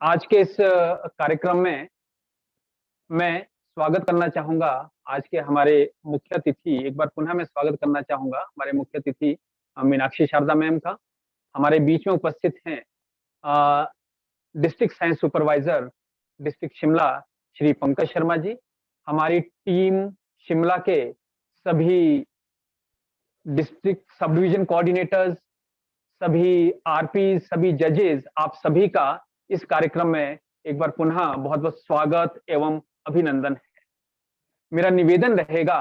आज के इस कार्यक्रम में मैं स्वागत करना चाहूंगा। आज के हमारे मुख्य अतिथि, एक बार पुनः मैं स्वागत करना चाहूंगा हमारे मुख्य अतिथि मीनाक्षी शारदा मैम का। हमारे बीच में उपस्थित हैं district science supervisor district Shimla Shri Pankaj Sharma ji. हमारी टीम शिमला के सभी डिस्ट्रिक्ट सब डिवीजन कोऑर्डिनेटर्स, सभी आरपी, सभी जजेस, आप सभी का इस कार्यक्रम में एक बार पुनः बहुत बहुत स्वागत एवं अभिनंदन है। मेरा निवेदन रहेगा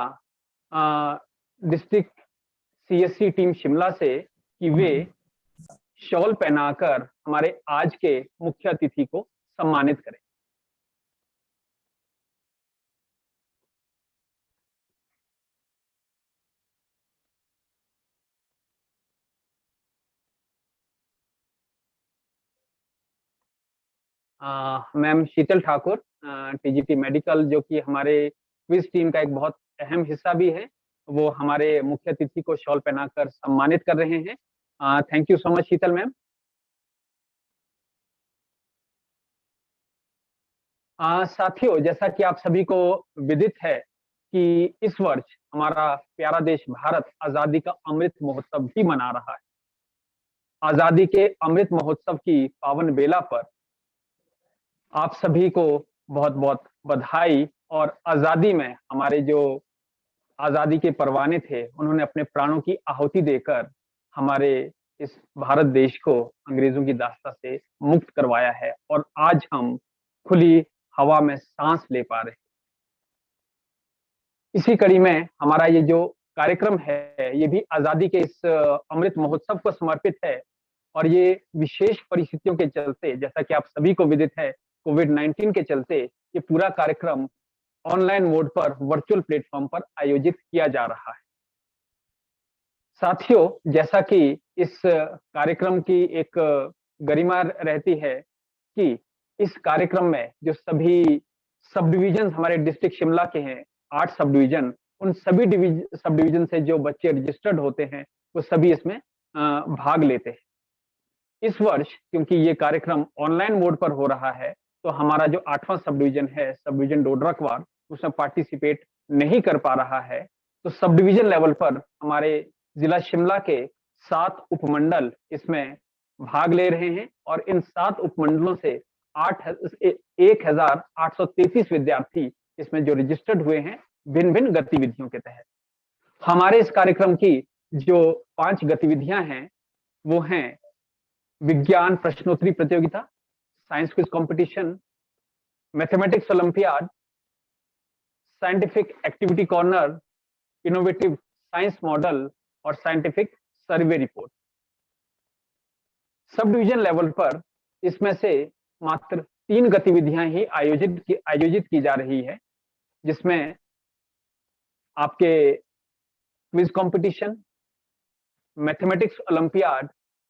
डिस्ट्रिक्ट सीएससी टीम शिमला से कि वे शॉल पहनाकर हमारे आज के मुख्य अतिथि को सम्मानित करें। मैम शीतल ठाकुर, टीजीटी मेडिकल, जो कि हमारे क्विज टीम का एक बहुत अहम हिस्सा भी है, वो हमारे मुख्य अतिथि को शॉल पहनाकर सम्मानित कर रहे हैं। Thank you so much Sheetal ma'am. साथियों, जैसा कि आप सभी को विदित है कि इस वर्ष हमारा प्यारा देश भारत आजादी का अमृत महोत्सव भी मना रहा है। आजादी के अमृत महोत्सव की पावन बेला पर आप सभी को बहुत बहुत बधाई। और आजादी में हमारे जो आजादी के परवाने थे, उन्होंने अपने प्राणों की आहुति देकर हमारे इस भारत देश को अंग्रेजों की दास्ता से मुक्त करवाया है और आज हम खुली हवा में सांस ले पा रहे हैं। इसी कड़ी में हमारा ये जो कार्यक्रम है, ये भी आजादी के इस अमृत महोत्सव को समर्पित है। और ये विशेष परिस्थितियों के चलते, जैसा कि आप सभी को विदित है, कोविड-19 के चलते ये पूरा कार्यक्रम ऑनलाइन मोड पर, वर्चुअल प्लेटफॉर्म पर आयोजित किया जा रहा है। साथियों, जैसा कि इस कार्यक्रम की एक गरिमा रहती है कि इस कार्यक्रम में जो सभी सब डिवीजन हमारे डिस्ट्रिक्ट शिमला के हैं, 8 सब डिवीजन, उन सभी सब डिवीजन से जो बच्चे रजिस्टर्ड होते हैं, वो सभी इसमें भाग लेते हैं। इस वर्ष क्योंकि ये कार्यक्रम ऑनलाइन मोड पर हो रहा है, तो हमारा जो 8वां सब डिवीजन है, सब डिवीजन डोडरा-क्वार, उसमें पार्टिसिपेट नहीं कर पा रहा है। तो सब डिवीजन लेवल पर हमारे जिला शिमला के 7 उपमंडल इसमें भाग ले रहे हैं और इन 7 उपमंडलों से 1833 विद्यार्थी इसमें जो रजिस्टर्ड हुए हैं भिन्न-भिन्न गतिविधियों के तहत। हमारे इस कार्यक्रम की जो 5 गतिविधियां हैं, वो हैं विज्ञान प्रश्नोत्तरी प्रतियोगिता, science quiz competition, mathematics olympiad, scientific activity corner, innovative science model और scientific survey report. Sub division level पर इसमें से मात्र 3 गतिविधियां ही आयोजित की जा रही है, जिसमें आपके क्विज कंपटीशन, मैथमेटिक्स ओलंपियाड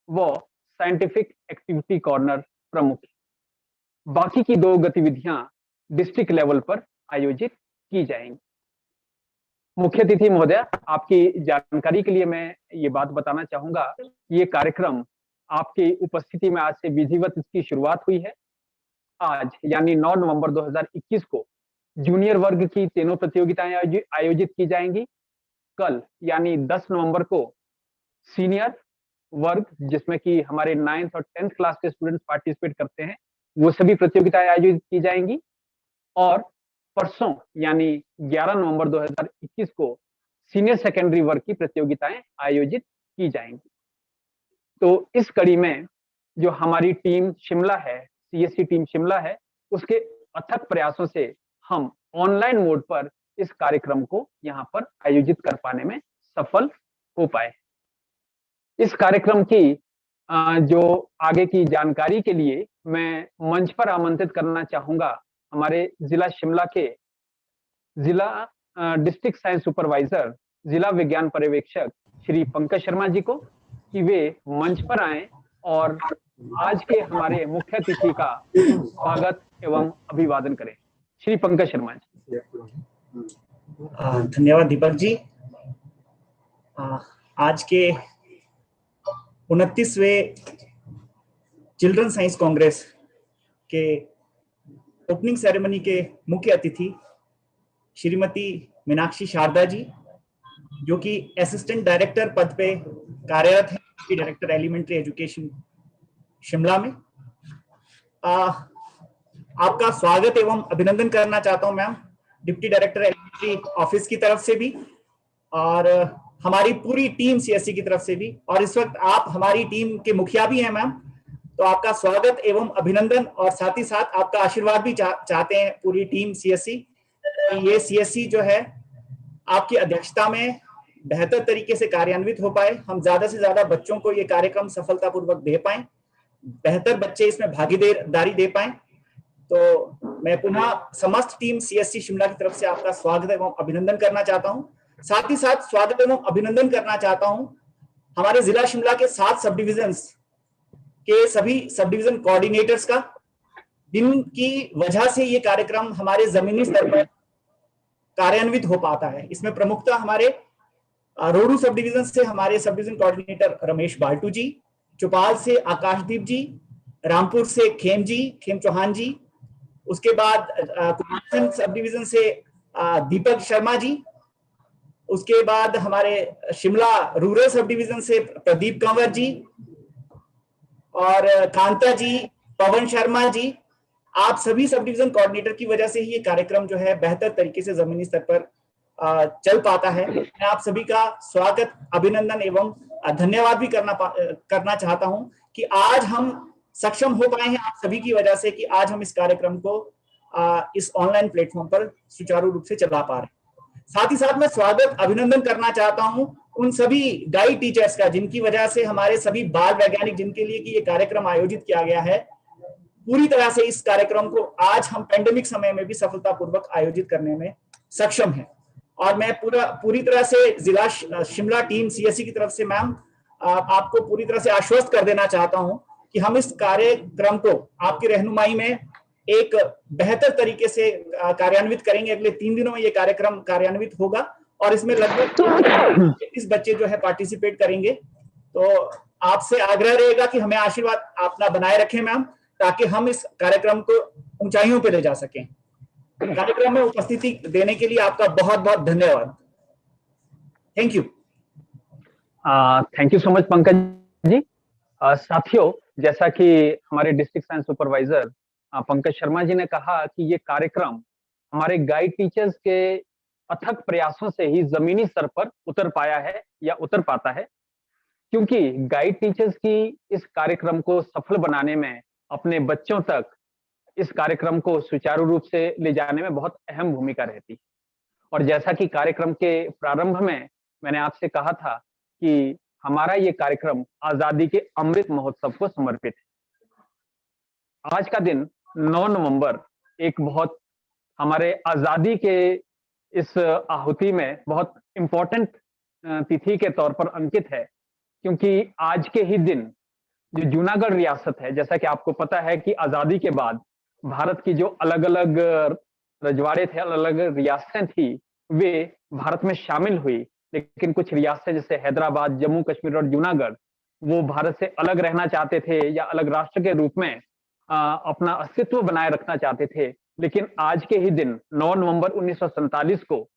व साइंटिफिक एक्टिविटी कॉर्नर प्रमुख। बाकी की 2 गतिविधियां डिस्ट्रिक्ट लेवल पर आयोजित की जाएंगी। मुख्य अतिथि महोदय, आपकी जानकारी के लिए मैं ये बात बताना चाहूंगा, ये कार्यक्रम आपकी उपस्थिति में आज से विधिवत इसकी शुरुआत हुई है। आज यानी 9 नवंबर 2021 को जूनियर वर्ग की तीनों प्रतियोगिताएं आयोजित की जाएंगी। कल यानी 10 नवंबर को सीनियर वर्ग, जिसमें कि हमारे 9th और 10th क्लास के स्टूडेंट्स पार्टिसिपेट करते हैं, वो सभी प्रतियोगिताएं आयोजित की जाएंगी। और परसों यानी 11 नवंबर 2021 को सीनियर सेकेंडरी वर्ग की प्रतियोगिताएं आयोजित की जाएंगी। तो इस कड़ी में जो हमारी टीम शिमला है, सीएससी टीम शिमला है, उसके अथक प्रयासों से हम ऑनलाइन मोड पर इस कार्यक्रम को यहाँ पर आयोजित कर पाने में सफल हो पाए। इस कार्यक्रम की जो आगे की जानकारी के लिए मैं मंच पर आमंत्रित करना चाहूंगा हमारे जिला शिमला के जिला डिस्ट्रिक्ट साइंस सुपरवाइजर, जिला विज्ञान पर्यवेक्षक श्री पंकज शर्मा जी को, कि वे मंच पर आए और आज के हमारे मुख्य अतिथि का स्वागत एवं अभिवादन करें। श्री पंकज शर्मा जी। धन्यवाद दीपक जी। आज के 29वें चिल्ड्रन साइंस कांग्रेस के ओपनिंग सेरेमनी के मुख्य अतिथि श्रीमती मीनाक्षी शारदा जी, जो कि असिस्टेंट डायरेक्टर पद पे कार्यरत है, deputy director elementary education Shimla में। आपका स्वागत एवं अभिनंदन करना चाहता हूं ma'am, deputy director elementary office की तरफ से भी और हमारी पूरी टीम सीएससी की तरफ से भी, और इस वक्त आप हमारी टीम के मुखिया भी हैं मैम, तो आपका स्वागत एवं अभिनंदन और साथ ही साथ आपका आशीर्वाद भी चाहते हैं पूरी टीम सीएससी। ये सीएससी जो है आपकी अध्यक्षता में बेहतर तरीके से कार्यान्वित हो पाए, हम ज्यादा से ज्यादा बच्चों को ये कार्यक्रम सफलतापूर्वक दे पाए, बेहतर बच्चे इसमें भागीदारी दे पाए। तो मैं पुनः समस्त टीम सीएससी शिमला की तरफ से आपका स्वागत एवं अभिनंदन करना चाहता हूं। साथ ही साथ स्वागत एवं अभिनंदन करना चाहता हूं हमारे जिला शिमला के 7 सब डिविजन्स के सभी सब डिविजन कोऑर्डिनेटर्स का, जिनकी वजह से ये कार्यक्रम हमारे जमीनी स्तर पर कार्यान्वित हो पाता है। इसमें प्रमुखता हमारे रोडू सब डिविजन से हमारे sub division coordinator Ramesh Baltu जी, चौपाल से आकाशदीप जी, रामपुर से खेम चौहान जी, उसके बाद कुमारखंड सब डिविजन से दीपक शर्मा जी, उसके बाद हमारे शिमला रूरल सब डिविजन से प्रदीप कंवर जी और कांता जी, पवन शर्मा जी, आप सभी सब डिविजन कोऑर्डिनेटर की वजह से ही ये कार्यक्रम जो है बेहतर तरीके से जमीनी स्तर पर चल पाता है। मैं आप सभी का स्वागत, अभिनंदन एवं धन्यवाद भी करना चाहता हूं कि आज हम सक्षम हो पाए हैं आप सभी की वजह से, कि आज हम इस कार्यक्रम को इस ऑनलाइन प्लेटफॉर्म पर सुचारू रूप से चला पा रहे हैं। साथ ही साथ मैं स्वागत अभिनंदन करना चाहता हूं उन सभी गाइड टीचर्स का, जिनकी वजह से हमारे सभी बाल वैज्ञानिक, जिनके लिए कि ये कार्यक्रम आयोजित किया गया है, पूरी तरह से इस कार्यक्रम को आज हम पेंडेमिक समय में भी सफलतापूर्वक आयोजित करने में सक्षम हैं। और मैं पूरी तरह से जिला शिमला टीम सीएससी की तरफ से मैम आपको पूरी तरह से आश्वस्त कर देना चाहता हूं कि हम इस कार्यक्रम को आपकी रहनुमाई में एक बेहतर तरीके से कार्यान्वित करेंगे। अगले 3 दिनों में ये कार्यक्रम कार्यान्वित होगा और इसमें लगभग 30 बच्चे जो है पार्टिसिपेट करेंगे। तो आपसे आग्रह रहेगा कि हमें आशीर्वाद अपना बनाए रखें मैम, ताकि हम इस कार्यक्रम को ऊंचाइयों पे ले जा सकें। कार्यक्रम में उपस्थिति देने के लिए आपका बहुत बहुत धन्यवाद। Thank you. Thank you so much Pankaj ji. साथियों, जैसा कि हमारे district science supervisor Pankaj Sharma ji ने कहा कि ये कार्यक्रम हमारे गाइड टीचर्स के अथक प्रयासों से ही जमीनी स्तर पर उतर पाया है या उतर पाता है, क्योंकि गाइड टीचर्स की इस कार्यक्रम को सफल बनाने में, अपने बच्चों तक इस कार्यक्रम को सुचारू रूप से ले जाने में बहुत अहम भूमिका रहती है। और जैसा कि कार्यक्रम के प्रारंभ में मैंने आपसे कहा था कि हमारा ये कार्यक्रम आजादी के अमृत महोत्सव को समर्पित है। आज का दिन 9 नवंबर एक बहुत हमारे आजादी के इस आहुति में बहुत इंपॉर्टेंट तिथि के तौर पर अंकित है, क्योंकि आज के ही दिन जो जूनागढ़ रियासत है, जैसा कि आपको पता है कि आजादी के बाद भारत की जो अलग अलग रजवाड़े थे, अलग अलग रियासतें थी, वे भारत में शामिल हुई, लेकिन कुछ रियासतें जैसे हैदराबाद, जम्मू कश्मीर और जूनागढ़, वो भारत से अलग रहना चाहते थे या अलग राष्ट्र के रूप में अपना अस्तित्व बनाए रखना चाहते थे। लेकिन आज के ही दिन 9 नवंबर 1947 को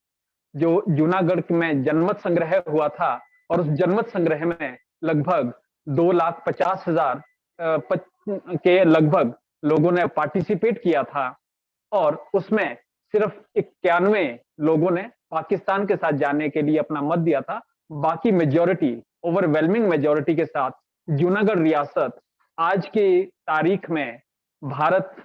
जो जूनागढ़ में जनमत संग्रह हुआ था, और उस जनमत संग्रह में लगभग 2,50,000 के लगभग लोगों ने पार्टिसिपेट किया था, और उसमें सिर्फ 91 लोगों ने पाकिस्तान के साथ जाने के लिए अपना मत दिया था। बाकी मेजॉरिटी, ओवरवेलमिंग मेजॉरिटी के साथ जूनागढ़ रियासत आज की तारीख में भारत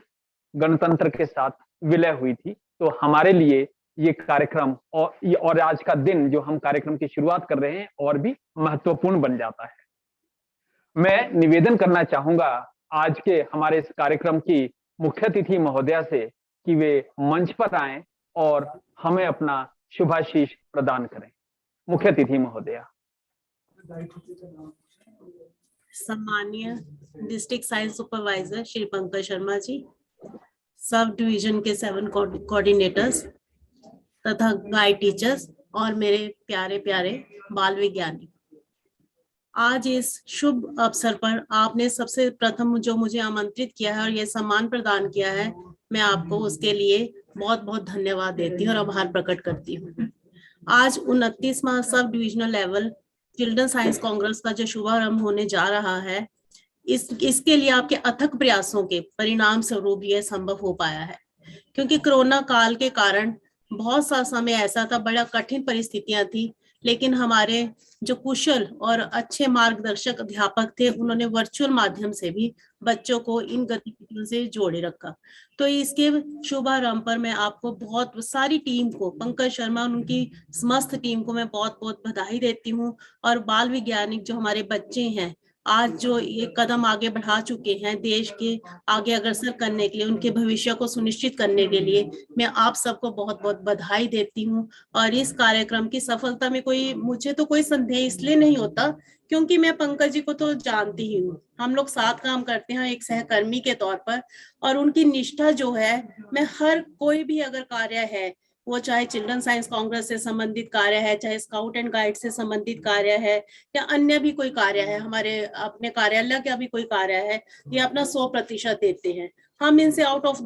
गणतंत्र के साथ विलय हुई थी। तो हमारे लिए ये कार्यक्रम और आज का दिन जो हम कार्यक्रम की शुरुआत कर रहे हैं और भी महत्वपूर्ण बन जाता है। मैं निवेदन करना चाहूंगा आज के हमारे इस कार्यक्रम की मुख्य अतिथि महोदया से कि वे मंच पर आएं और हमें अपना शुभाशीष प्रदान करें। मुख्य अतिथि महोदया। सम्मानीय district science supervisor Shri Pankaj Sharma ji, sub division के 7 कोऑर्डिनेटर्स तथा गाइड टीचर्स और मेरे प्यारे प्यारे बाल वैज्ञानिक, आज इस शुभ अवसर पर आपने सबसे प्रथम जो मुझे आमंत्रित किया है और ये सम्मान प्रदान किया है, मैं आपको उसके लिए बहुत बहुत धन्यवाद देती हूँ और आभार प्रकट करती हूँ। आज 29वां sub divisional level children science congress का जो शुभारंभ होने जा रहा है, इसके लिए आपके अथक प्रयासों के परिणाम स्वरूप यह संभव हो पाया है। क्योंकि कोरोना काल के कारण बहुत सा समय ऐसा था, बड़ा कठिन परिस्थितियां थी, लेकिन हमारे जो कुशल और अच्छे मार्गदर्शक अध्यापक थे, उन्होंने वर्चुअल माध्यम से भी बच्चों को इन गतिविधियों से जोड़े रखा। तो इसके शुभारंभ पर मैं आपको बहुत सारी टीम को, पंकज शर्मा और उनकी समस्त टीम को मैं बहुत बहुत बधाई देती हूँ। और बाल वैज्ञानिक जो हमारे बच्चे हैं, आज जो ये कदम आगे बढ़ा चुके हैं देश के आगे अग्रसर करने के लिए, उनके भविष्य को सुनिश्चित करने के लिए, मैं आप सबको बहुत बहुत बधाई देती हूँ। और इस कार्यक्रम की सफलता में मुझे तो कोई संदेह इसलिए नहीं होता, क्योंकि मैं पंकज जी को तो जानती ही हूँ, हम लोग साथ काम करते हैं एक सहकर्मी के तौर पर। और उनकी निष्ठा जो है, मैं हर कोई भी अगर कार्य है, वो चाहे चिल्ड्रन साइंस कांग्रेस से संबंधित कार्य है, चाहे स्काउट एंड गाइड से संबंधित कार्य है, या अन्य भी कोई कार्य है, हमारे अपने कार्यालय का भी कोई कार्य है, ये अपना 100% देते हैं। हम इनसे आउट ऑफ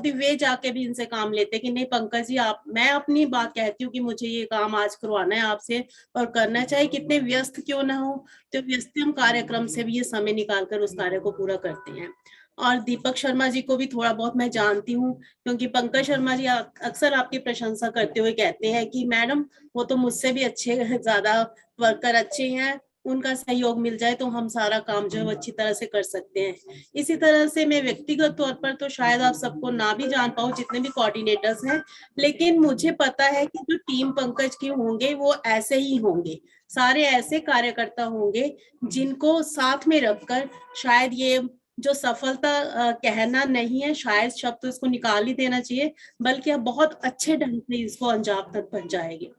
द वे जाके भी इनसे काम लेते हैं कि नहीं पंकज जी, मैं अपनी बात कहती हूँ कि मुझे ये काम आज करवाना है आपसे और करना चाहिए, कितने व्यस्त क्यों ना हो, तो व्यस्तम कार्यक्रम से भी ये समय निकालकर उस कार्य को पूरा करते हैं। और दीपक शर्मा जी को भी थोड़ा बहुत मैं जानती हूँ, क्योंकि पंकज शर्मा जी अक्सर आपकी प्रशंसा करते हुए कहते हैं कि मैडम वो तो मुझसे भी अच्छे, ज्यादा वर्कर अच्छे हैं, उनका सहयोग मिल जाए तो हम सारा काम जो है अच्छी तरह से कर सकते हैं। इसी तरह से मैं व्यक्तिगत तौर पर तो शायद आप सबको ना भी जान पाऊं, जितने भी कोऑर्डिनेटर्स हैं, लेकिन मुझे पता है कि जो टीम पंकज के होंगे वो ऐसे ही होंगे, सारे ऐसे कार्यकर्ता होंगे जिनको साथ में रखकर शायद ये जो सफलता कहना नहीं है, शायद शब्द तो इसको निकाल ही देना चाहिए, बल्कि आप बहुत अच्छे ढंग से इसको अंजाम तक पहुंच जाएंगे।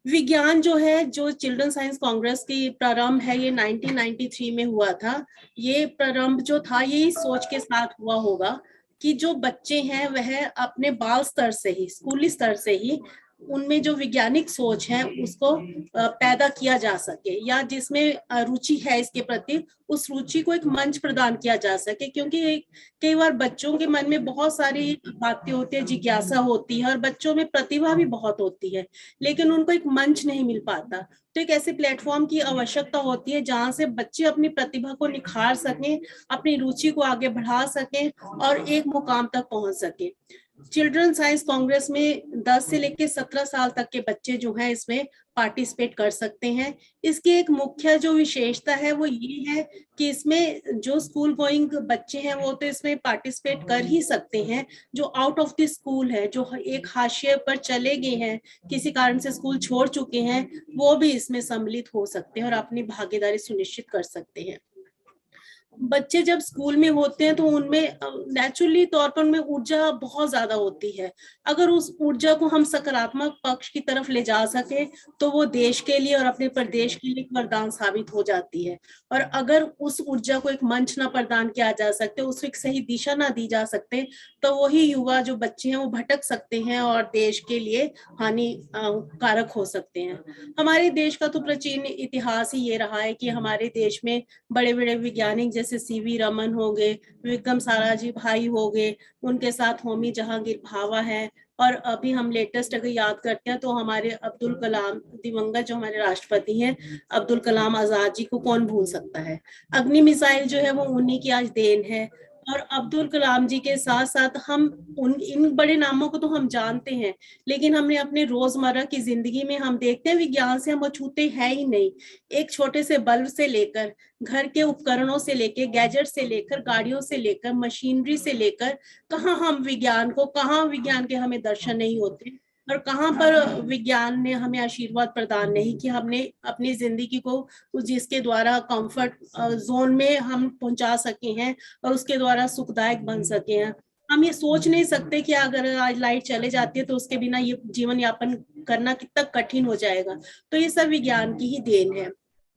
विज्ञान जो है, जो चिल्ड्रन साइंस कांग्रेस की प्रारंभ है, ये 1993 में हुआ था। ये प्रारंभ जो था, ये सोच के साथ हुआ होगा कि जो बच्चे हैं वह अपने बाल स्तर से ही, स्कूली स्तर से ही उनमें जो वैज्ञानिक सोच है उसको पैदा किया जा सके, या जिसमें रुचि है इसके प्रति, उस रुचि को एक मंच प्रदान किया जा सके। क्योंकि कई बार बच्चों के मन में बहुत सारी बातें होती है, जिज्ञासा होती है, और बच्चों में प्रतिभा भी बहुत होती है, लेकिन उनको एक मंच नहीं मिल पाता। तो एक ऐसे प्लेटफॉर्म की आवश्यकता होती है जहां से बच्चे अपनी प्रतिभा को निखार सकें, अपनी रुचि को आगे बढ़ा सकें और एक मुकाम तक पहुंच सकें। चिल्ड्रन साइंस कांग्रेस में 10 से लेकर 17 साल तक के बच्चे जो हैं इसमें पार्टिसिपेट कर सकते हैं। इसकी एक मुख्य जो विशेषता है वो ये है कि इसमें जो स्कूल गोइंग बच्चे हैं वो तो इसमें पार्टिसिपेट कर ही सकते हैं, जो आउट ऑफ द स्कूल है, जो एक हाशिए पर चले गए हैं, किसी कारण से स्कूल छोड़ चुके हैं, वो भी इसमें सम्मिलित हो सकते हैं और अपनी भागीदारी सुनिश्चित कर सकते हैं। बच्चे जब स्कूल में होते हैं तो उनमें नेचुरली तौर पर उनमें ऊर्जा बहुत ज्यादा होती है। अगर उस ऊर्जा को हम सकारात्मक पक्ष की तरफ ले जा सके तो वो देश के लिए और अपने प्रदेश के लिए वरदान साबित हो जाती है। और अगर उस ऊर्जा को एक मंच ना प्रदान किया जा सकते, उसको एक सही दिशा ना दी जा सकते, तो वही युवा जो बच्चे हैं वो भटक सकते हैं और देश के लिए हानिकारक हो सकते हैं। हमारे देश का तो प्राचीन इतिहास ही ये रहा है कि हमारे देश में बड़े बड़े वैज्ञानिक जैसे सीवी रमन हो गए, विक्रम साराभाई भाई हो गए, उनके साथ होमी जहांगीर भाभा है, और अभी हम लेटेस्ट अगर याद करते हैं तो हमारे अब्दुल कलाम, दिवंगत जो हमारे राष्ट्रपति हैं अब्दुल कलाम आजाद जी को कौन भूल सकता है। अग्नि मिसाइल जो है वो उन्हीं की आज देन है। और अब्दुल कलाम जी के साथ साथ हम इन बड़े नामों को तो हम जानते हैं, लेकिन हमने अपने रोजमर्रा की जिंदगी में हम देखते हैं विज्ञान से हम अछूते हैं ही नहीं। एक छोटे से बल्ब से लेकर घर के उपकरणों से लेकर गैजेट से लेकर गाड़ियों से लेकर मशीनरी से लेकर कहाँ हम विज्ञान के हमें दर्शन नहीं होते, और कहाँ पर विज्ञान ने हमें आशीर्वाद प्रदान नहीं कि हमने अपनी जिंदगी को जिसके द्वारा कंफर्ट जोन में हम पहुंचा सके हैं और उसके द्वारा सुखदायक बन सके हैं। हम ये सोच नहीं सकते कि अगर आज लाइट चले जाती है तो उसके बिना ये जीवन यापन करना कितना कठिन हो जाएगा। तो ये सब विज्ञान की ही देन है।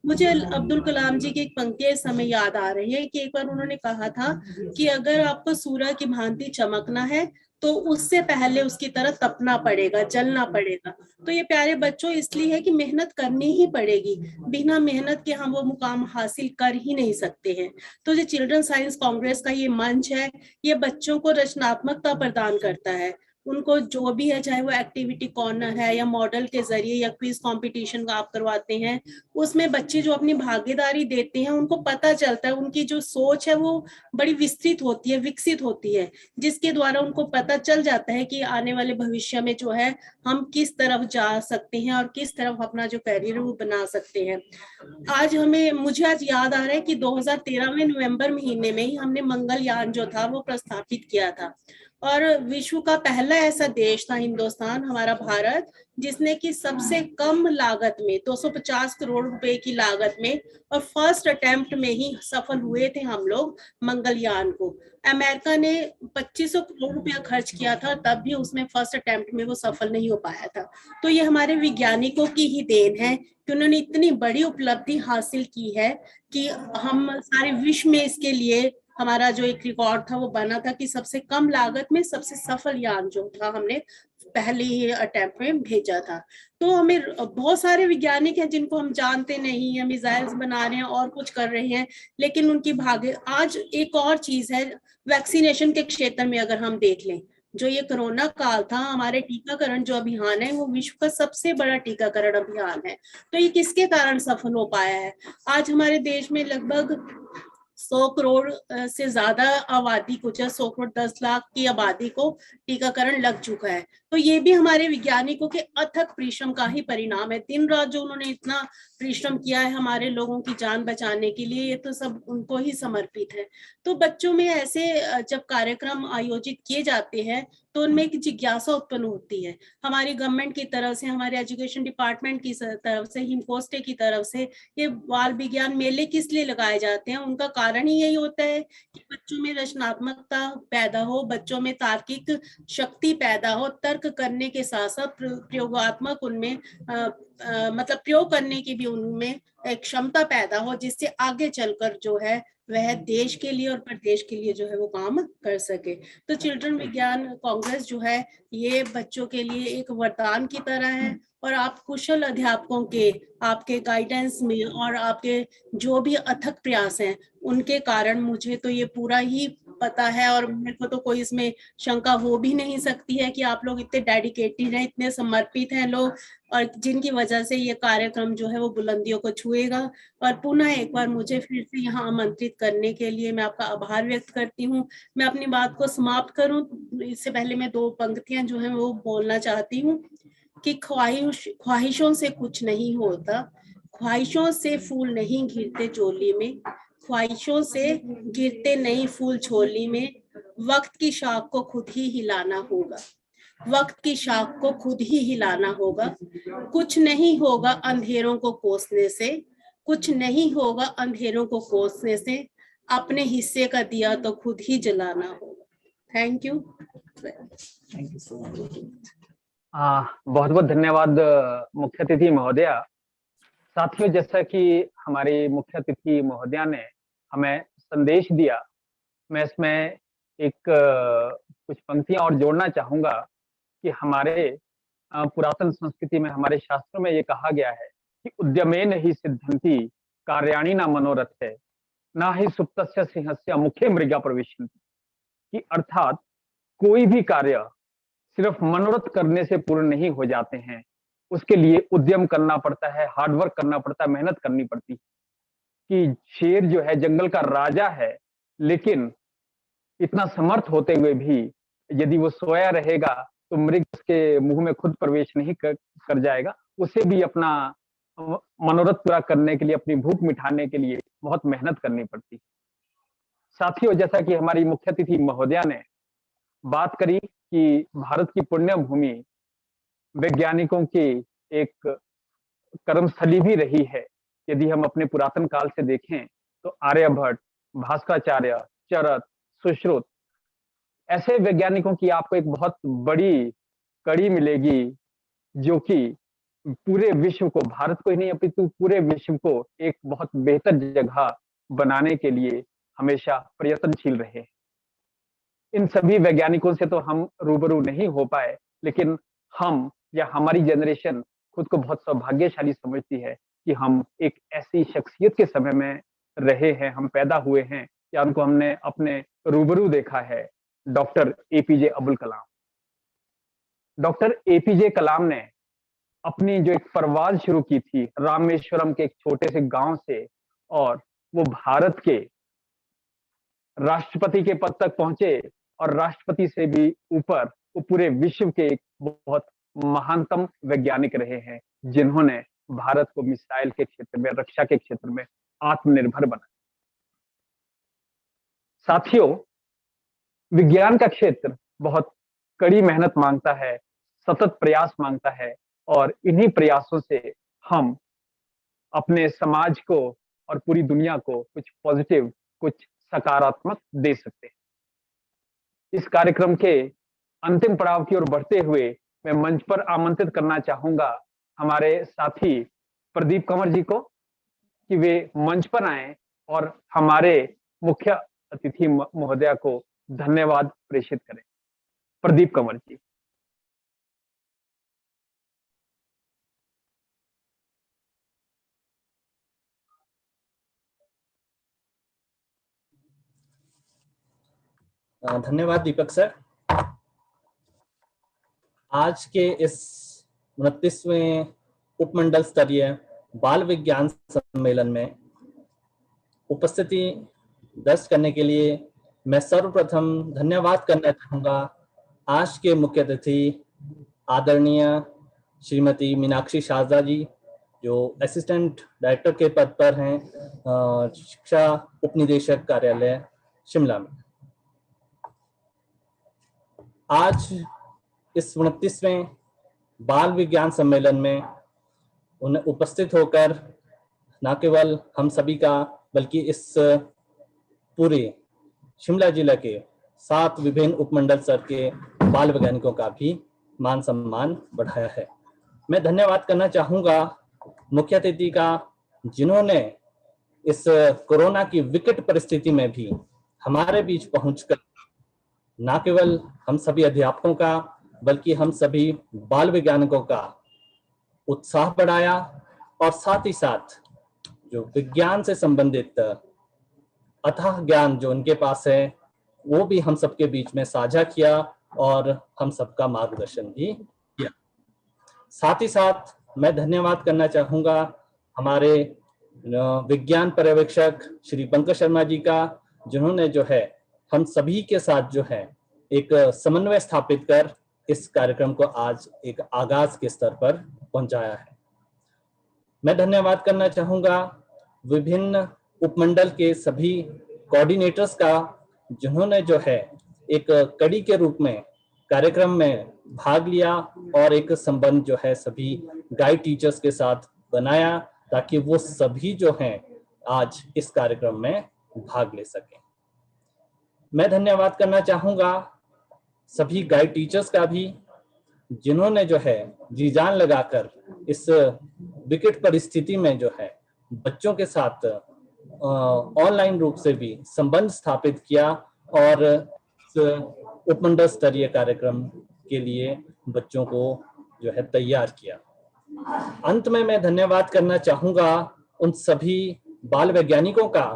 मुझे अब्दुल कलाम जी की एक पंक्ति इस समय याद आ रही है कि एक बार उन्होंने कहा था कि अगर आपको सूरज की भांति चमकना है तो उससे पहले उसकी तरह तपना पड़ेगा, जलना पड़ेगा। तो ये प्यारे बच्चों इसलिए है कि मेहनत करनी ही पड़ेगी, बिना मेहनत के हम वो मुकाम हासिल कर ही नहीं सकते हैं। तो जो चिल्ड्रन साइंस कांग्रेस का ये मंच है, ये बच्चों को रचनात्मकता प्रदान करता है। उनको जो भी है, चाहे वो एक्टिविटी कॉर्नर है या मॉडल के जरिए या क्विज कंपटीशन का आप करवाते हैं, उसमें बच्चे जो अपनी भागीदारी देते हैं उनको पता चलता है, उनकी जो सोच है वो बड़ी विस्तृत होती है, विकसित होती है, जिसके द्वारा उनको पता चल जाता है कि आने वाले भविष्य में जो है हम किस तरफ जा सकते हैं और किस तरफ अपना जो करियर वो बना सकते हैं। मुझे आज याद आ रहा है कि 2013 में नवंबर महीने में ही हमने मंगलयान जो था वो प्रस्थापित किया था, और विश्व का पहला ऐसा देश था हिंदुस्तान, हमारा भारत, जिसने कि सबसे कम लागत में 250 करोड़ रुपए की लागत में और फर्स्ट अटेम्प्ट में ही सफल हुए थे हम लोग मंगलयान को। अमेरिका ने 2500 करोड़ रुपया खर्च किया था, तब भी उसमें फर्स्ट अटेम्प्ट में वो सफल नहीं हो पाया था। तो ये हमारे वैज्ञानिकों की ही देन है कि उन्होंने इतनी बड़ी उपलब्धि हासिल की है कि हम सारे विश्व में इसके लिए हमारा जो एक रिकॉर्ड था वो बना था कि सबसे कम लागत में सबसे सफल यान जो था हमने पहले ही अटेम्प्ट में भेजा था। तो हमें बहुत सारे वैज्ञानिक हैं जिनको हम जानते नहीं हैं, मिसाइल्स बना रहे हैं और कुछ कर रहे हैं, लेकिन उनकी भाग्य। आज एक और चीज है, वैक्सीनेशन के क्षेत्र में अगर हम देख लें, जो ये कोरोना काल था, हमारे टीकाकरण जो अभियान है वो विश्व का सबसे बड़ा टीकाकरण अभियान है। तो ये किसके कारण सफल हो पाया है? आज हमारे देश में लगभग 100 करोड़ से ज्यादा आबादी को, 100 करोड़ 10 लाख की आबादी को टीकाकरण लग चुका है। तो ये भी हमारे वैज्ञानिकों के अथक परिश्रम का ही परिणाम है। दिन रात जो उन्होंने इतना परिश्रम किया है हमारे लोगों की जान बचाने के लिए, ये तो सब उनको ही समर्पित है। तो बच्चों में ऐसे जब कार्यक्रम आयोजित किए जाते हैं तो उनमें एक जिज्ञासा उत्पन्न होती है। हमारी गवर्नमेंट की तरफ से, हमारे एजुकेशन डिपार्टमेंट की तरफ से, हिमकोस्टे की तरफ से ये बाल विज्ञान मेले किस लिए लगाए जाते हैं? उनका कारण ही यही होता है कि बच्चों में रचनात्मकता पैदा हो, बच्चों में तार्किक शक्ति पैदा हो, तर्क करने के साथ साथ प्रयोगात्मक उनमें मतलब प्रयोग करने की भी उनमें एक क्षमता पैदा हो, जिससे आगे चलकर जो है वह देश के लिए और प्रदेश के लिए जो है वो काम कर सके। तो चिल्ड्रन विज्ञान कांग्रेस जो है ये बच्चों के लिए एक वरदान की तरह है, और आप कुशल अध्यापकों के, आपके गाइडेंस में और आपके जो भी अथक प्रयास हैं उनके कारण मुझे तो ये पूरा ही पता है, और मेरे को तो कोई इसमें शंका हो भी नहीं सकती है कि आप लोग इतने डेडिकेटेड हैं, इतने समर्पित हैं लोग, और जिनकी वजह से ये कार्यक्रम जो है वो बुलंदियों को छुएगा। और पुनः एक बार मुझे फिर से यहाँ आमंत्रित करने के लिए मैं आपका आभार व्यक्त करती हूँ। मैं अपनी बात को समाप्त करूँ इससे पहले मैं 2 पंक्तियां जो है वो बोलना चाहती हूँ कि ख्वाहिशों से कुछ नहीं होता, ख्वाहिशों से फूल नहीं गिरते चोली में, ख्वाहिशों से गिरते नहीं फूल छोली में, वक्त की शाख को खुद ही हिलाना होगा, वक्त की शाख को खुद ही हिलाना होगा। कुछ नहीं होगा अंधेरों को कोसने से, कुछ नहीं होगा अंधेरों को कोसने से, अपने हिस्से का दिया तो खुद ही जलाना होगा। Thank you. Thank you so much. बहुत बहुत धन्यवाद मुख्य अतिथि महोदया। साथियों, जैसा कि हमारी मुख्य अतिथि महोदया ने हमें संदेश दिया, मैं इसमें एक कुछ पंक्तियां और जोड़ना चाहूंगा कि हमारे पुरातन संस्कृति में, हमारे शास्त्रों में ये कहा गया है कि उद्यमेन ही सिद्धंति कार्याणि न मनोरथे न ही सुप्तस्य सिंहस्य मुखे मृगा प्रविशन्ति, कि अर्थात कोई भी कार्य सिर्फ मनोरथ करने से पूर्ण नहीं हो जाते हैं, उसके लिए उद्यम करना पड़ता है, हार्डवर्क करना पड़ता है, मेहनत करनी पड़ती है। कि शेर जो है जंगल का राजा है, लेकिन इतना समर्थ होते हुए भी यदि वो सोया रहेगा तो मृग उसके मुंह में खुद प्रवेश नहीं कर जाएगा। उसे भी अपना मनोरथ पूरा करने के लिए, अपनी भूख मिटाने के लिए बहुत मेहनत करनी पड़ती है। साथियों, जैसा कि हमारी मुख्य अतिथि महोदया ने बात करी कि भारत की पुण्य भूमि वैज्ञानिकों की एक कर्मस्थली भी रही है। यदि हम अपने पुरातन काल से देखें तो आर्यभट्ट, भास्कराचार्य, चरक, सुश्रुत, ऐसे वैज्ञानिकों की आपको एक बहुत बड़ी कड़ी मिलेगी जो कि पूरे विश्व को, भारत को ही नहीं अपितु पूरे विश्व को एक बहुत बेहतर जगह बनाने के लिए हमेशा प्रयत्नशील रहे। इन सभी वैज्ञानिकों से तो हम रूबरू नहीं हो पाए, लेकिन हम या हमारी जनरेशन खुद को बहुत सौभाग्यशाली समझती है कि हम एक ऐसी शख्सियत के समय में रहे हैं, हम पैदा हुए हैं या उनको हमने अपने रूबरू देखा है, doctor APJ Abdul Kalam. Doctor APJ कलाम ने अपनी जो एक परवाज शुरू की थी रामेश्वरम के एक छोटे से गांव से, और वो भारत के राष्ट्रपति के पद तक पहुंचे, और राष्ट्रपति से भी ऊपर वो पूरे विश्व के एक बहुत महानतम वैज्ञानिक रहे हैं, जिन्होंने भारत को मिसाइल के क्षेत्र में, रक्षा के क्षेत्र में आत्मनिर्भर बनाया। साथियों, विज्ञान का क्षेत्र बहुत कड़ी मेहनत मांगता है, सतत प्रयास मांगता है, और इन्हीं प्रयासों से हम अपने समाज को और पूरी दुनिया को कुछ पॉजिटिव, कुछ सकारात्मक दे सकते हैं। इस कार्यक्रम के अंतिम पड़ाव की ओर बढ़ते हुए मैं मंच पर आमंत्रित करना चाहूंगा हमारे साथी प्रदीप कंवर जी को कि वे मंच पर आए और हमारे मुख्य अतिथि महोदया को धन्यवाद प्रेषित करें। प्रदीप कंवर जी। धन्यवाद दीपक सर। आज के इस 29वें उपमंडल स्तरीय बाल विज्ञान सम्मेलन में उपस्थिति दर्ज करने के लिए मैं सर्वप्रथम धन्यवाद करना चाहूँगा आज के मुख्य अतिथि आदरणीय श्रीमती मीनाक्षी शारदा जी, जो असिस्टेंट डायरेक्टर के पद पर हैं शिक्षा उपनिदेशक कार्यालय शिमला में। आज इस 29वें बाल विज्ञान सम्मेलन में उन्हें उपस्थित होकर न केवल हम सभी का बल्कि इस पूरे शिमला जिला के 7 विभिन्न उपमंडल स्तर के बाल वैज्ञानिकों का भी मान सम्मान बढ़ाया है। मैं धन्यवाद करना चाहूँगा मुख्य अतिथि का, जिन्होंने इस कोरोना की विकट परिस्थिति में भी हमारे बीच पहुंचकर न केवल हम सभी अध्यापकों का बल्कि हम सभी बाल वैज्ञानिकों का उत्साह बढ़ाया, और साथ ही साथ जो विज्ञान से संबंधित अथाह ज्ञान जो उनके पास है वो भी हम सबके बीच में साझा किया और हम सबका मार्गदर्शन भी किया। साथ ही साथ मैं धन्यवाद करना चाहूँगा हमारे विज्ञान पर्यवेक्षक श्री पंकज शर्मा जी का, जिन्होंने जो है हम सभी के साथ जो है एक समन्वय स्थापित कर इस कार्यक्रम को आज एक आगाज के स्तर पर पहुंचाया है। मैं धन्यवाद करना चाहूँगा विभिन्न उपमंडल के सभी कोऑर्डिनेटर्स का, जिन्होंने जो है एक कड़ी के रूप में कार्यक्रम में भाग लिया और एक संबंध जो है सभी गाइड टीचर्स के साथ बनाया, ताकि वो सभी जो हैं आज इस कार्यक्रम में भाग ले सकें। मैं धन्यवाद करना चाहूँगा सभी गाइड टीचर्स का भी, जिन्होंने जो है जी जान लगाकर इस विकट परिस्थिति में जो है बच्चों के साथ ऑनलाइन रूप से भी संबंध स्थापित किया और इस उपमंडल स्तरीय कार्यक्रम के लिए बच्चों को जो है तैयार किया। अंत में मैं धन्यवाद करना चाहूँगा उन सभी बाल वैज्ञानिकों का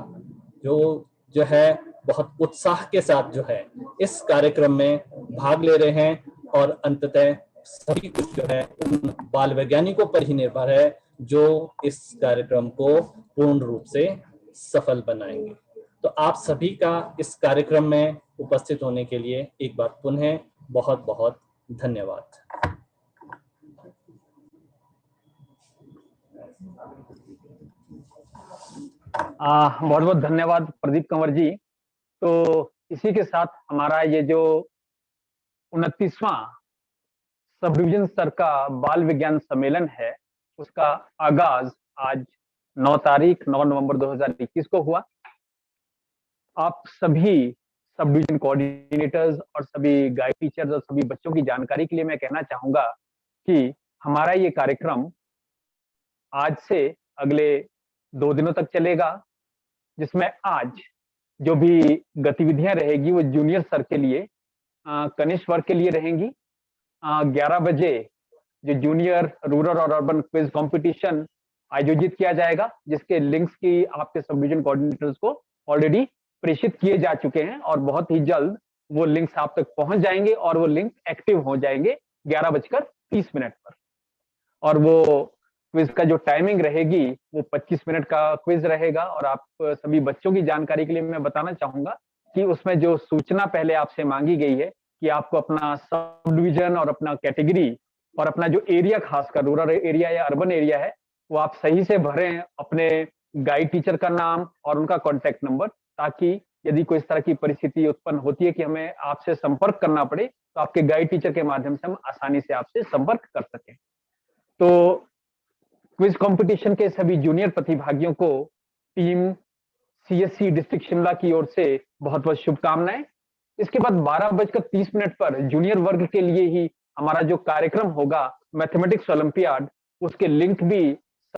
जो है बहुत उत्साह के साथ जो है इस कार्यक्रम में भाग ले रहे हैं, और अंततः सभी कुछ जो है उन बाल वैज्ञानिकों पर ही निर्भर है जो इस कार्यक्रम को पूर्ण रूप से सफल बनाएंगे। तो आप सभी का इस कार्यक्रम में उपस्थित होने के लिए एक बार पुनः बहुत बहुत धन्यवाद। बहुत बहुत धन्यवाद प्रदीप कंवर जी। तो इसी के साथ हमारा ये जो 29वां सब डिवीजन स्तर का बाल विज्ञान सम्मेलन है, उसका आगाज आज 9 नवंबर 2021 को हुआ। आप सभी सब डिवीजन कोऑर्डिनेटर्स और सभी गाइड टीचर्स और सभी बच्चों की जानकारी के लिए मैं कहना चाहूंगा कि हमारा ये कार्यक्रम आज से अगले 2 दिनों तक चलेगा, जिसमें आज जो भी गतिविधियां रहेगी वो जूनियर सर के लिए, कनिष्ठ वर्ग के लिए रहेंगी। 11 बजे जो जूनियर रूरल और अर्बन क्विज कंपटीशन आयोजित किया जाएगा, जिसके लिंक्स की आपके सब डिवीजन कोऑर्डिनेटर्स को ऑलरेडी प्रेषित किए जा चुके हैं और बहुत ही जल्द वो लिंक्स आप तक पहुंच जाएंगे और वो लिंक एक्टिव हो जाएंगे 11:30 पर। और वो क्विज का जो टाइमिंग रहेगी वो 25 मिनट का क्विज रहेगा। और आप सभी बच्चों की जानकारी के लिए मैं बताना चाहूंगा कि उसमें जो सूचना पहले आपसे मांगी गई है कि आपको अपना सब डिवीजन और अपना कैटेगरी और अपना जो एरिया, खासकर रूरल एरिया या अर्बन एरिया है, वो आप सही से भरें, अपने गाइड टीचर का नाम और उनका कॉन्टेक्ट नंबर, ताकि यदि कोई इस तरह की परिस्थिति उत्पन्न होती है कि हमें आपसे संपर्क करना पड़े तो आपके गाइड टीचर के माध्यम से हम आसानी से आपसे संपर्क कर सकें। तो क्विज कंपटीशन के सभी जूनियर प्रतिभागियों को टीम सीएससी डिस्ट्रिक्ट शिमला की ओर से बहुत बहुत शुभकामनाएं। इसके बाद 12:30 पर जूनियर वर्ग के लिए ही हमारा जो कार्यक्रम होगा मैथमेटिक्स ओलंपियाड, उसके लिंक भी